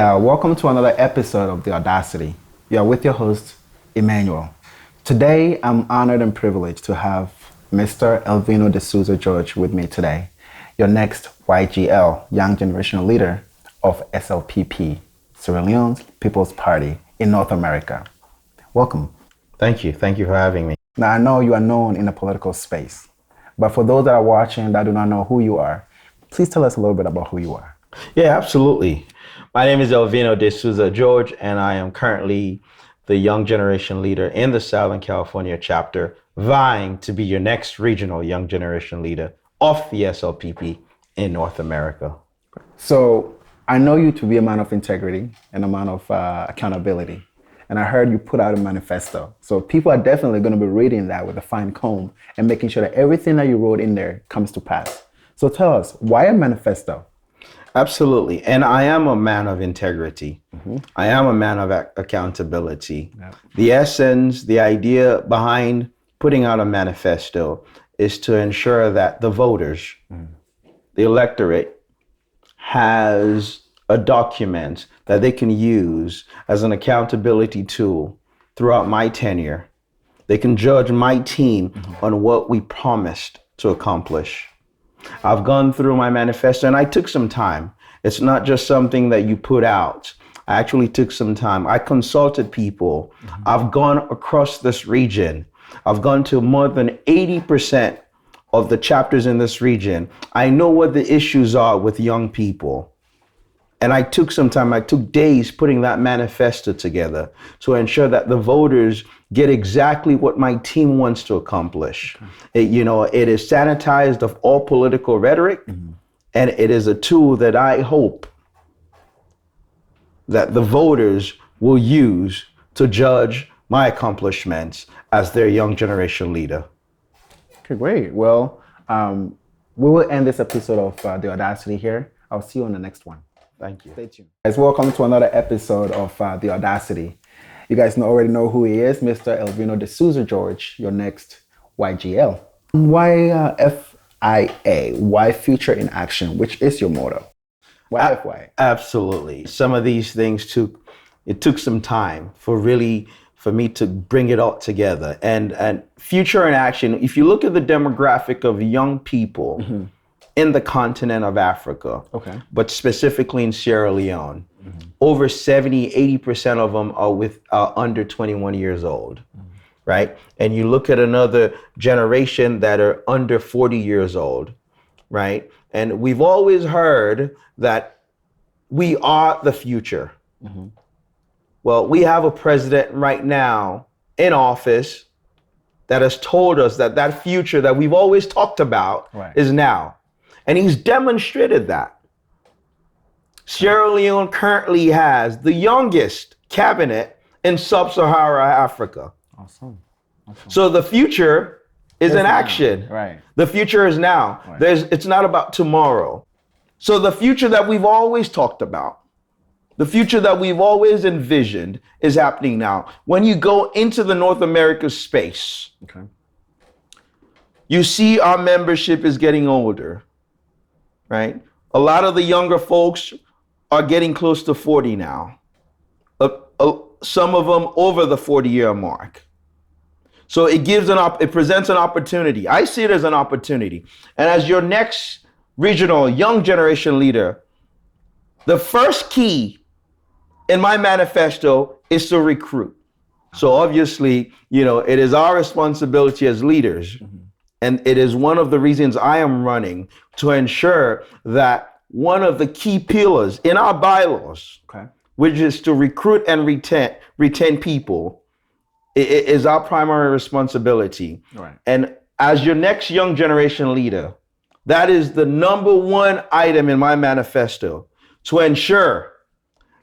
Welcome to another episode of The Audacity. You are with your host, Emmanuel. Today, I'm honored and privileged to have Mr. Elvino de Souza George with me today, your next YGL, Young Generation Leader of SLPP, Sierra Leone's People's Party in North America. Welcome. Thank you. Thank you for having me. Now, I know you are known in the political space, but for those that are watching that do not know who you are, please tell us a little bit about who you are. Yeah, absolutely. My name is Elvino de Souza George, and I am currently the Young Generation Leader in the Southern California chapter, vying to be your next regional Young Generation Leader of the SLPP in North America. So I know you to be a man of integrity and a man of accountability. And I heard you put out a manifesto. So people are definitely going to be reading that with a fine comb and making sure that everything that you wrote in there comes to pass. So tell us, why a manifesto? Absolutely. And I am a man of integrity. I am a man of accountability. Yep. The essence, the idea behind putting out a manifesto is to ensure that the voters, the electorate, has a document that they can use as an accountability tool throughout my tenure. They can judge my team on what we promised to accomplish. I've gone through my manifesto and I took some time. It's not just something that you put out. I actually took some time. I consulted people. I've gone across this region. I've gone to more than 80% of the chapters in this region. I know what the issues are with young people. And I took some time, I took days putting that manifesto together to ensure that the voters get exactly what my team wants to accomplish. It is sanitized of all political rhetoric, and it is a tool that I hope that the voters will use to judge my accomplishments as their young generation leader. Okay, great. Well, we will end this episode of The Audacity here. I'll see you on the next one. Thank you. Stay tuned. Guys, welcome to another episode of The Audacity. You guys already know who he is, Mr. Elvino de Souza George, your next YGL. Why FIA? Why Future in Action? Which is your motto? Why FIA? Absolutely. Some of these things took some time for me to bring it all together. And Future in Action, if you look at the demographic of young people, in the continent of Africa, but specifically in Sierra Leone, over 70, 80% of them are under 21 years old, right? And you look at another generation that are under 40 years old, right? And we've always heard that we are the future. Well, we have a president right now in office that has told us that that future that we've always talked about is now. And he's demonstrated that. Sierra Leone currently has the youngest cabinet in sub-Saharan Africa. Awesome. So the future is in action. Right. The future is now. It's not about tomorrow. So the future that we've always talked about, the future that we've always envisioned is happening now. When you go into the North America space, you see our membership is getting older. Right? A lot of the younger folks are getting close to 40 now. Some of them over the 40-year mark. So it presents an opportunity. I see it as an opportunity. And as your next regional young generation leader, the first key in my manifesto is to recruit. So obviously, it is our responsibility as leaders. And it is one of the reasons I am running to ensure that one of the key pillars in our bylaws, which is to recruit and retain people, is our primary responsibility. And as your next young generation leader, that is the number one item in my manifesto, to ensure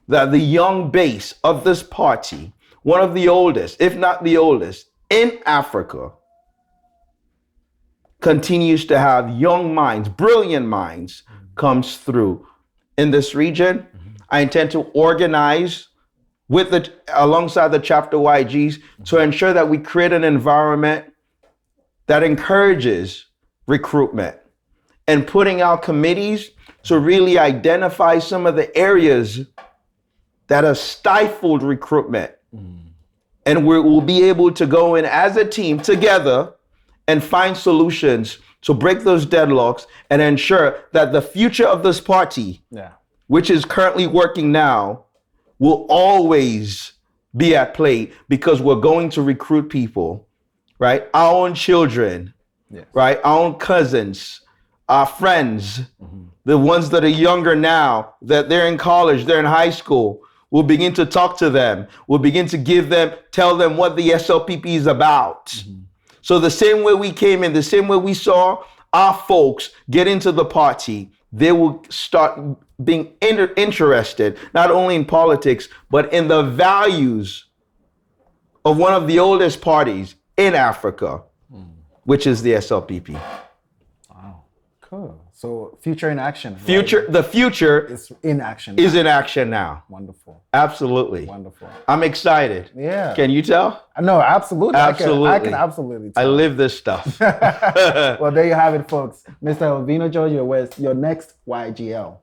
that the young base of this party, one of the oldest, if not the oldest, in Africa, continues to have young minds, brilliant minds, comes through in this region. I intend to organize alongside the chapter YGs to ensure that we create an environment that encourages recruitment and putting out committees to really identify some of the areas that have stifled recruitment. And we'll be able to go in as a team together and find solutions to break those deadlocks and ensure that the future of this party, which is currently working now, will always be at play, because we're going to recruit people, right? Our own children, right? Our own cousins, our friends, the ones that are younger now, that they're in college, they're in high school. We'll begin to talk to them. We'll begin to tell them what the SLPP is about. So the same way we came in, the same way we saw our folks get into the party, they will start being interested, not only in politics, but in the values of one of the oldest parties in Africa, which is the SLPP. Wow, cool. So future in action. The future is in action. Is in action now. Wonderful. Absolutely. Wonderful. I'm excited. Yeah. Can you tell? No, absolutely. Absolutely. I can absolutely tell. I live this stuff. Well, there you have it, folks. Mr. Elvino George, your next YGL.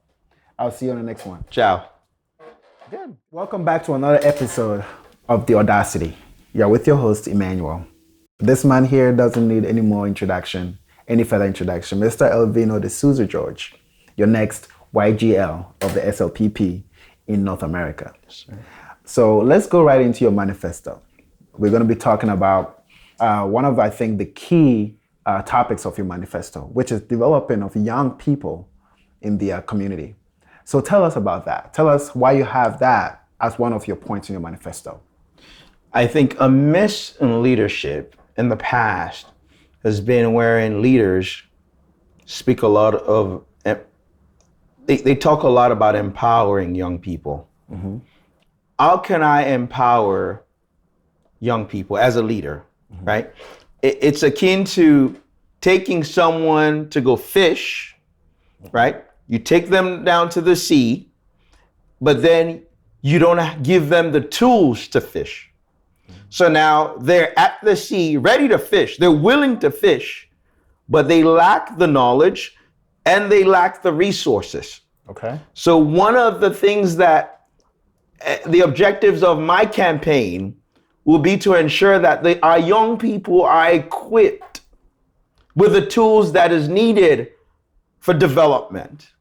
I'll see you on the next one. Ciao. Good. Welcome back to another episode of The Audacity. You're with your host, Emmanuel. This man here doesn't need any more introduction. Any further introduction, Mr. Elvino D'Souza George, your next YGL of the SLPP in North America. Yes, so let's go right into your manifesto. We're going to be talking about one of, I think, the key topics of your manifesto, which is developing of young people in the community. So tell us about that. Tell us why you have that as one of your points in your manifesto. I think a miss in leadership in the past has been wherein leaders speak a lot of, they talk a lot about empowering young people. How can I empower young people as a leader, right? It's akin to taking someone to go fish, right? You take them down to the sea, but then you don't give them the tools to fish. So now they're at the sea, ready to fish. They're willing to fish, but they lack the knowledge and they lack the resources. Okay. So one of the things that the objectives of my campaign will be to ensure that our young people are equipped with the tools that is needed for development,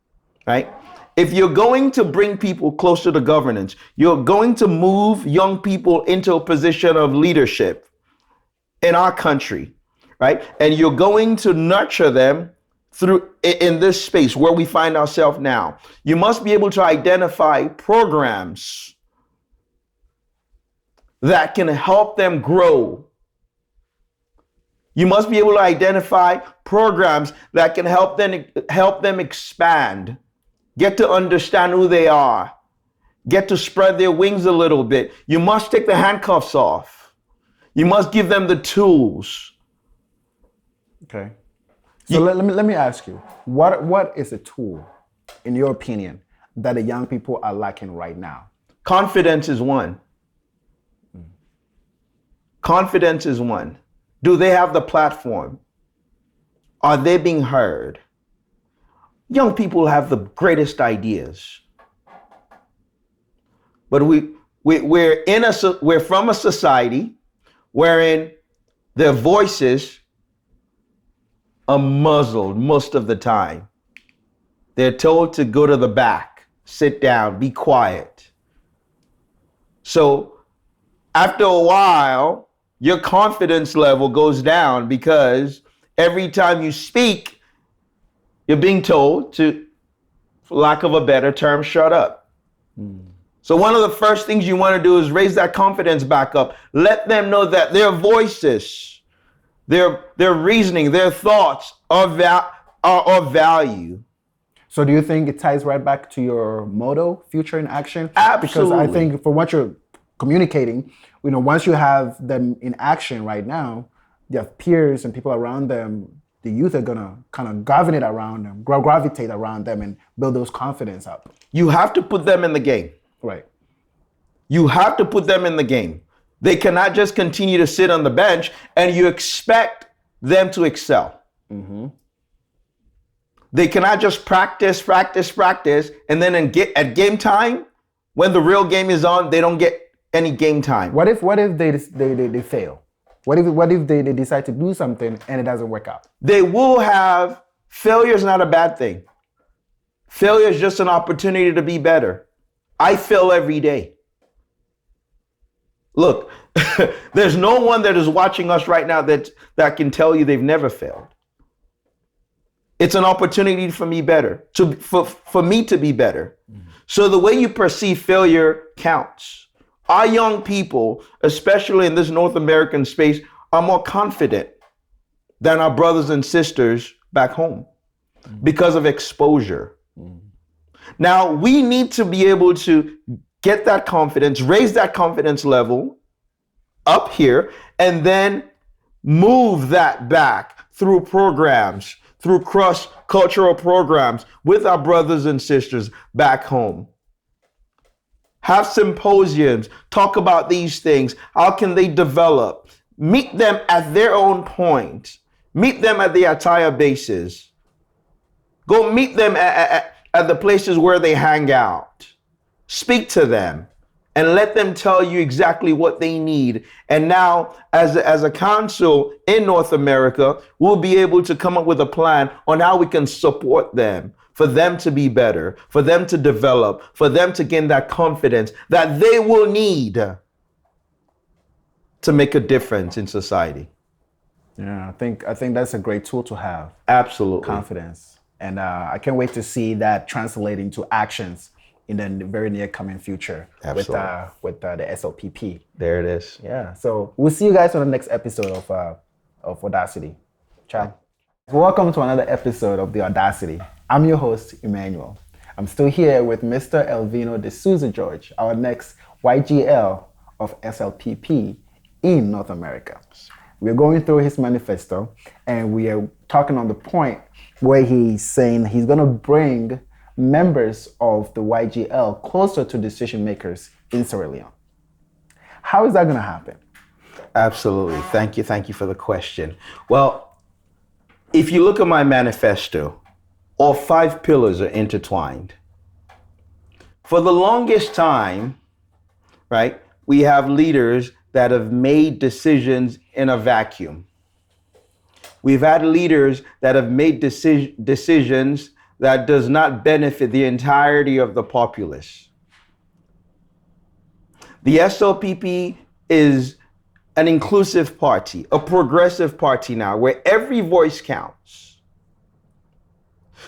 right? If you're going to bring people closer to governance, you're going to move young people into a position of leadership in our country, right? And you're going to nurture them through in this space where we find ourselves now. You must be able to identify programs that can help them grow. You must be able to identify programs that can help them expand. Get to understand who they are. Get to spread their wings a little bit. You must take the handcuffs off. You must give them the tools. Okay. So let me ask you, what is a tool, in your opinion, that the young people are lacking right now? Confidence is one. Confidence is one. Do they have the platform? Are they being heard? Young people have the greatest ideas, but we're from a society wherein their voices are muzzled most of the time. They're told to go to the back, sit down, be quiet. So after a while, your confidence level goes down because every time you speak, you're being told to, for lack of a better term, shut up. So one of the first things you want to do is raise that confidence back up. Let them know that their voices, their reasoning, their thoughts are of value. So do you think it ties right back to your motto, Future in Action? Absolutely. Because I think for what you're communicating, once you have them in action right now, their peers and people around them, the youth are gonna kind of gravitate around them and build those confidence up. You have to put them in the game. Right. You have to put them in the game. They cannot just continue to sit on the bench and you expect them to excel. They cannot just practice, and then at game time, When the real game is on, they don't get any game time. What if they fail? What if they decide to do something and it doesn't work out? They will have, failure is not a bad thing. Failure is just an opportunity to be better. I fail every day. Look, there's no one that is watching us right now that can tell you they've never failed. It's an opportunity for me for me to be better. Mm-hmm. So the way you perceive failure counts. Our young people, especially in this North American space, are more confident than our brothers and sisters back home because of exposure. Mm-hmm. Now, we need to be able to get that confidence, raise that confidence level up here, and then move that back through programs, through cross-cultural programs with our brothers and sisters back home. Have symposiums, talk about these things. How can they develop? Meet them at their own point. Meet them at the attire bases. Go meet them at the places where they hang out. Speak to them and let them tell you exactly what they need. And now, as a council in North America, we'll be able to come up with a plan on how we can support them, for them to be better, for them to develop, for them to gain that confidence that they will need to make a difference in society. Yeah, I think that's a great tool to have. Absolutely. Confidence. And I can't wait to see that translating to actions in the very near coming future. Absolutely. with the SLPP. There it is. Yeah. So we'll see you guys on the next episode of Audacity. Ciao. Welcome to another episode of the Audacity. I'm your host, Emmanuel. I'm still here with Mr. Elvino D'Souza George, our next YGL of SLPP in North America. We're going through his manifesto, and we are talking on the point where he's saying he's going to bring members of the YGL closer to decision makers in Sierra Leone. How is that going to happen? Absolutely. Thank you for the question. Well, if you look at my manifesto, all 5 pillars are intertwined. For the longest time, right, we have leaders that have made decisions in a vacuum. We've had leaders that have made decisions that does not benefit the entirety of the populace. The SLPP is an inclusive party, a progressive party now, where every voice counts.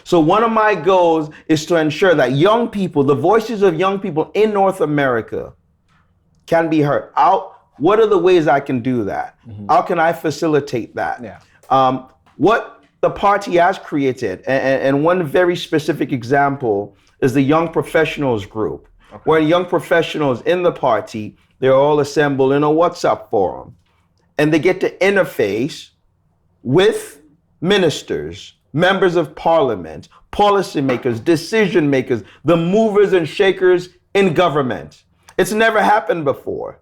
So one of my goals is to ensure that young people, the voices of young people in North America, can be heard. What are the ways I can do that? Mm-hmm. How can I facilitate that? Yeah. What the party has created, and one very specific example is the Young Professionals group, okay, where young professionals in the party, they're all assembled in a WhatsApp forum, and they get to interface with ministers, members of parliament, policymakers, decision makers, the movers and shakers in government. It's never happened before.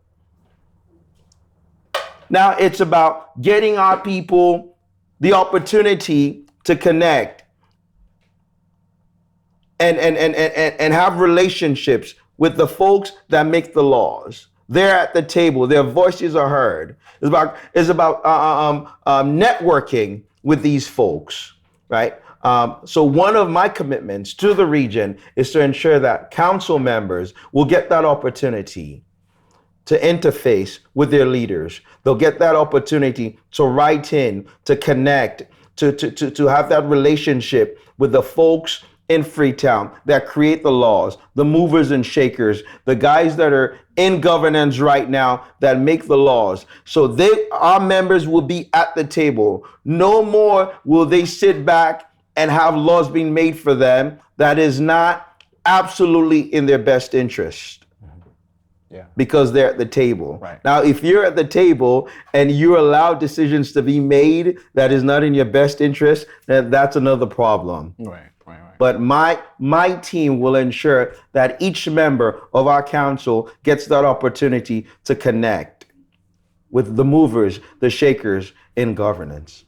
Now it's about getting our people the opportunity to connect and have relationships with the folks that make the laws. They're at the table. Their voices are heard. It's about networking with these folks, right? So one of my commitments to the region is to ensure that council members will get that opportunity to interface with their leaders. They'll get that opportunity to write in, to connect, to have that relationship with the folks in Freetown that create the laws, the movers and shakers, the guys that are in governance right now that make the laws. So our members will be at the table. No more will they sit back and have laws being made for them that is not absolutely in their best interest. Yeah. Because they're at the table. Right. Now, if you're at the table and you allow decisions to be made that is not in your best interest, then that's another problem. Right. But my team will ensure that each member of our council gets that opportunity to connect with the movers, the shakers in governance.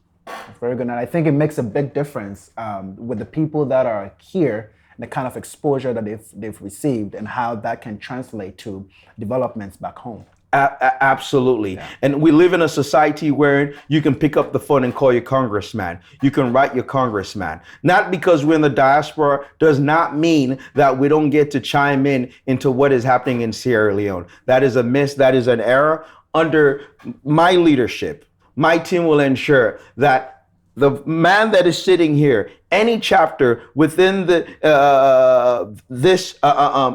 Very good. And I think it makes a big difference with the people that are here the kind of exposure that they've received and how that can translate to developments back home. Absolutely. Yeah. And we live in a society where you can pick up the phone and call your congressman. You can write your congressman. Not because we're in the diaspora does not mean that we don't get to chime in into what is happening in Sierra Leone. That is a miss. That is an error. Under my leadership, my team will ensure that the man that is sitting here, any chapter within the this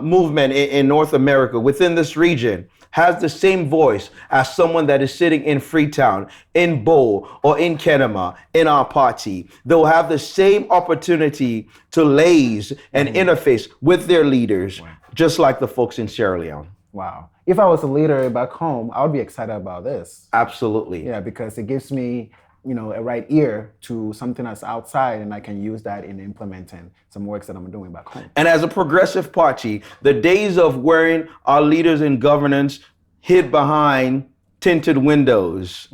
movement in North America, within this region, has the same voice as someone that is sitting in Freetown, in Bow, or in Kenema, in our party. They'll have the same opportunity to liaise and interface with their leaders, just like the folks in Sierra Leone. Wow. If I was a leader back home, I would be excited about this. Absolutely. Yeah, because it gives me, a right ear to something that's outside, and I can use that in implementing some works that I'm doing back home. And as a progressive party, the days of wearing our leaders in governance hid behind tinted windows,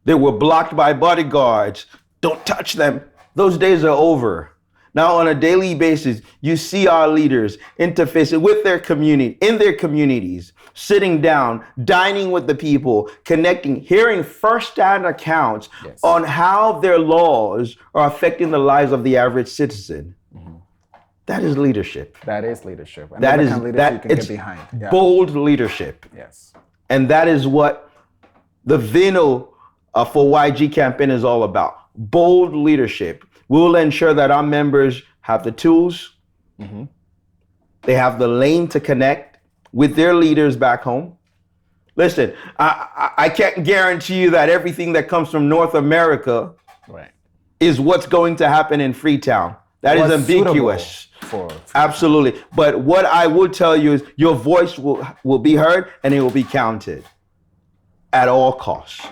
they were blocked by bodyguards, don't touch them, those days are over. Now, on a daily basis, you see our leaders interfacing with their community, in their communities, sitting down, dining with the people, connecting, hearing firsthand accounts on how their laws are affecting the lives of the average citizen. That is leadership. That is leadership. And That kind is of leadership that you can it's get behind. Yeah. bold leadership. Yes. And that is what the Vino for YG campaign is all about. Bold leadership. We will ensure that our members have the tools, they have the lane to connect with their leaders back home. Listen, I can't guarantee you that everything that comes from North America is what's going to happen in Freetown. That is ambiguous. Absolutely. But what I will tell you is your voice will be heard and it will be counted at all costs.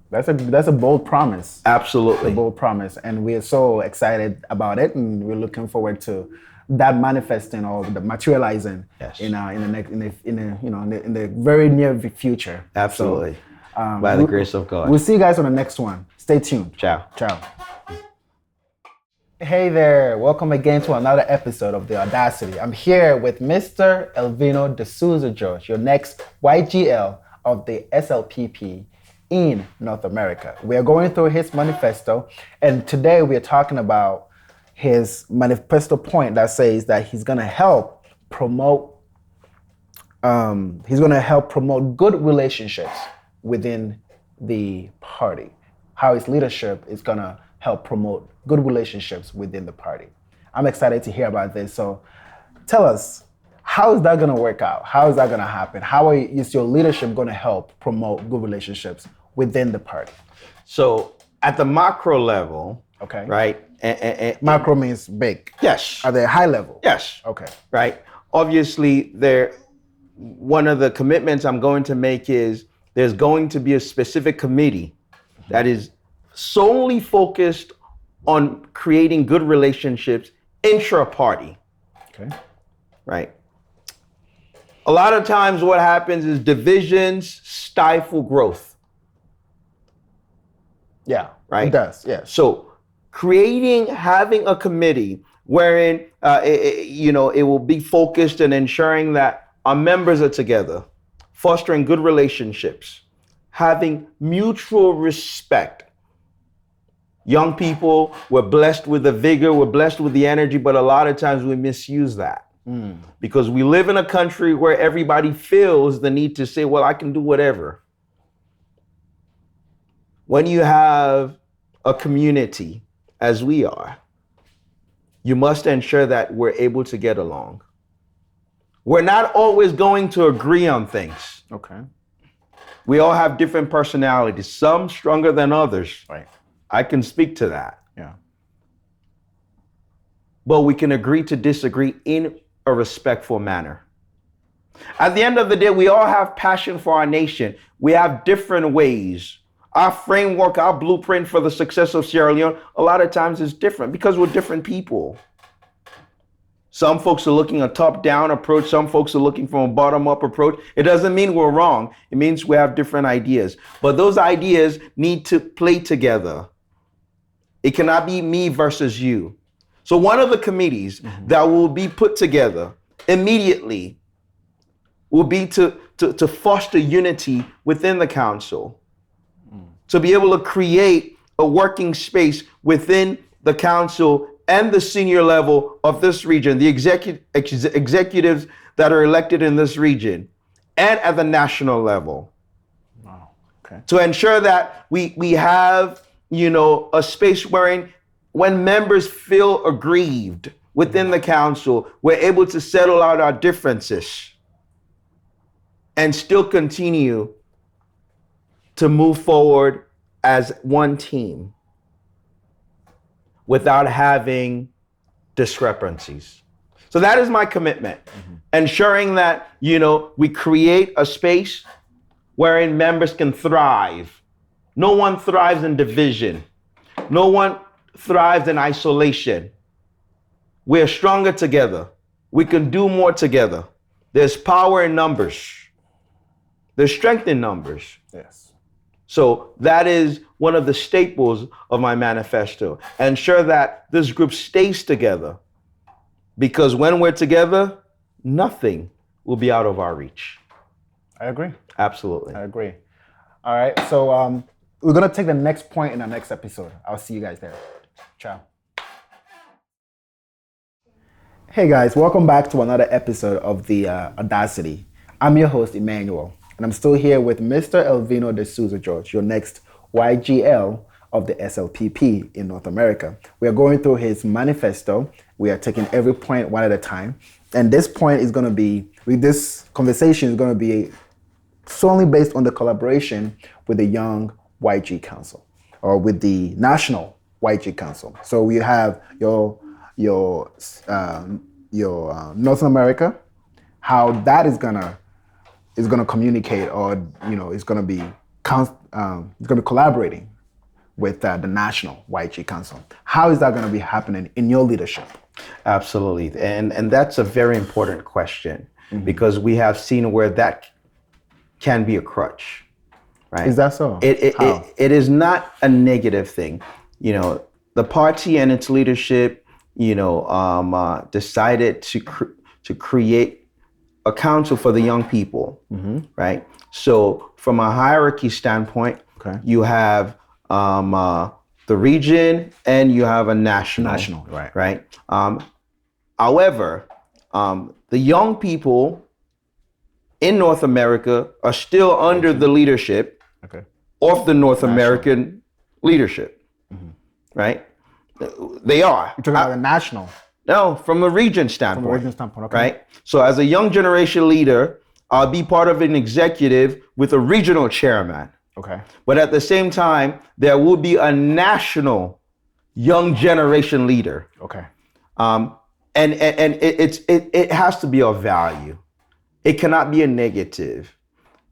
That's a bold promise. Absolutely. A bold promise. And we're so excited about it, and we're looking forward to that manifesting or the materializing in the very near future. Absolutely. So, by the grace of God. We'll see you guys on the next one. Stay tuned. Ciao. Ciao. Hey there, welcome again to another episode of The Audacity. I'm here with Mr. Elvino D'Souza George, your next YGL of the SLPP in North America. We are going through his manifesto, and today we are talking about his manifesto point that says that he's going to help promote good relationships within the party. How his leadership is going to help promote good relationships within the party. I'm excited to hear about this. So tell us, how is that going to work out? How is that going to happen? How is your leadership going to help promote good relationships within the party? So at the macro level, right? Macro means big. Yes. Are they high level? Yes. Okay. Right. Obviously, one of the commitments I'm going to make is there's going to be a specific committee that is solely focused on creating good relationships intra-party. Okay. Right. A lot of times what happens is divisions stifle growth. Yeah. Right. It does. Yeah. So having a committee wherein it will be focused on ensuring that our members are together, fostering good relationships, having mutual respect. Young people, we're blessed with the vigor, we're blessed with the energy, but a lot of times we misuse that. Because we live in a country where everybody feels the need to say, well, I can do whatever. When you have a community, as we are, you must ensure that we're able to get along. We're not always going to agree on things. Okay. We all have different personalities, some stronger than others. Right. I can speak to that. Yeah. But we can agree to disagree in a respectful manner. At the end of the day, we all have passion for our nation. We have different ways. Our framework, our blueprint for the success of Sierra Leone, a lot of times is different because we're different people. Some folks are looking a top-down approach. Some folks are looking from a bottom-up approach. It doesn't mean we're wrong. It means we have different ideas. But those ideas need to play together. It cannot be me versus you. So one of the committees that will be put together immediately will be to foster unity within the council, to be able to create a working space within the council and the senior level of this region, the executives that are elected in this region, and at the national level. Wow. Okay. To ensure that we have, a space wherein when members feel aggrieved within the council, we're able to settle out our differences and still continue to move forward as one team without having discrepancies. So that is my commitment, ensuring that, we create a space wherein members can thrive. No one thrives in division. No one thrives in isolation. We're stronger together. We can do more together. There's power in numbers. There's strength in numbers. Yes. So that is one of the staples of my manifesto. Ensure that this group stays together, because when we're together, nothing will be out of our reach. I agree. Absolutely. I agree. All right. So we're going to take the next point in our next episode. I'll see you guys there. Ciao. Hey guys, welcome back to another episode of the Audacity. I'm your host, Emmanuel, and I'm still here with Mr. Elvino de Souza George, your next YGL of the SLPP in North America. We are going through his manifesto. We are taking every point one at a time. And this point is going to be, this conversation is going to be solely based on the collaboration with the Young YG Council, or with the National YG Council. So we have your North America, how that is gonna communicate, or is gonna be collaborating with the National YG Council. How is that gonna be happening in your leadership? Absolutely, and that's a very important question, because we have seen where that can be a crutch, right? Is that so? It is not a negative thing. The party and its leadership, decided to create a council for the young people, right? So from a hierarchy standpoint, you have the region and you have a national. National, right. Right. However, the young people in North America are still under the leadership of the North American leadership, right? They are. You're talking about the national? No, from a region standpoint. From a region standpoint, okay. Right? So as a young generation leader, I'll be part of an executive with a regional chairman. Okay. But at the same time, there will be a national young generation leader. Okay. And it has to be of value. It cannot be a negative.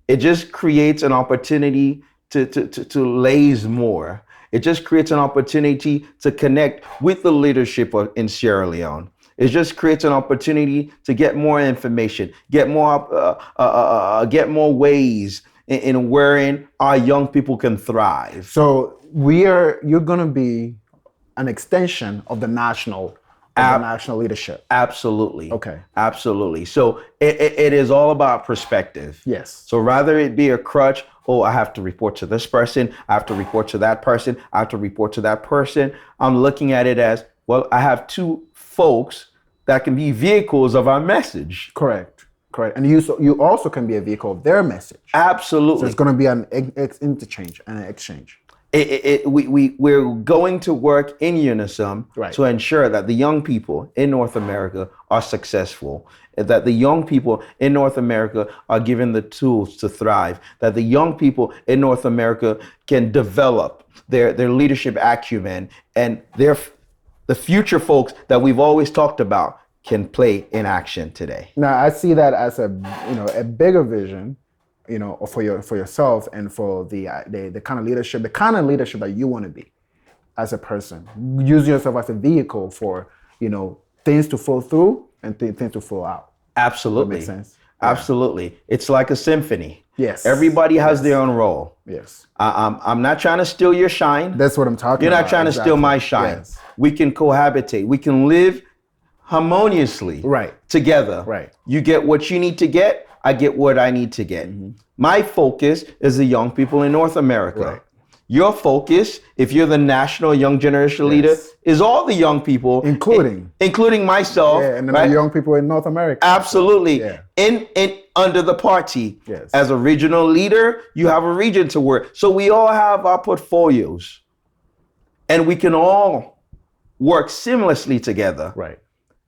It just creates an opportunity to laze more. It just creates an opportunity to connect with the leadership in Sierra Leone. It just creates an opportunity to get more information, get more ways in wherein our young people can thrive. So you're going to be an extension of the national leadership. Absolutely. Okay. Absolutely. So it is all about perspective. Yes. So rather it be a crutch, I have to report to this person, I have to report to that person, I have to report to that person. I'm looking at it as, well, I have two folks that can be vehicles of our message. Correct. And you also can be a vehicle of their message. Absolutely. So it's going to be an interchange and an exchange. We're going to work in unison to ensure that the young people in North America are successful, that the young people in North America are given the tools to thrive, that the young people in North America can develop their leadership acumen, and the future folks that we've always talked about can play in action today. Now, I see that as a bigger vision, for yourself and for the kind of leadership that you want to be as a person. Using yourself as a vehicle for, things to flow through and things to flow out. Absolutely. That makes sense. Absolutely. It's like a symphony. Yes. Everybody has their own role. Yes. I'm not trying to steal your shine. That's what I'm talking You're about. not trying to steal my shine. Yes. We can cohabitate. We can live harmoniously together. Right. You get what you need to get. I get what I need to get. My focus is the young people in North America. Right. Your focus, if you're the national young generation leader, is all the young people, including myself, and the young people in North America. Absolutely. In under the party. Yes. As a regional leader, you have a region to work. So we all have our portfolios, and we can all work seamlessly together. Right.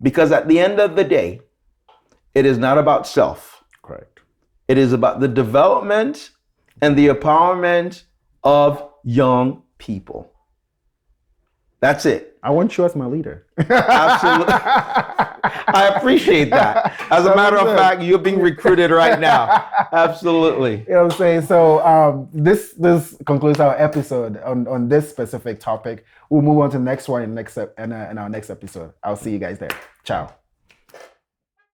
Because at the end of the day, it is not about self. Correct. It is about the development and the empowerment of young people. That's it. I want you as my leader. Absolutely. I appreciate that. As a matter of fact, you're being recruited right now. Absolutely. You know what I'm saying? So this concludes our episode on this specific topic. We'll move on to the next one in our next episode. I'll see you guys there. Ciao.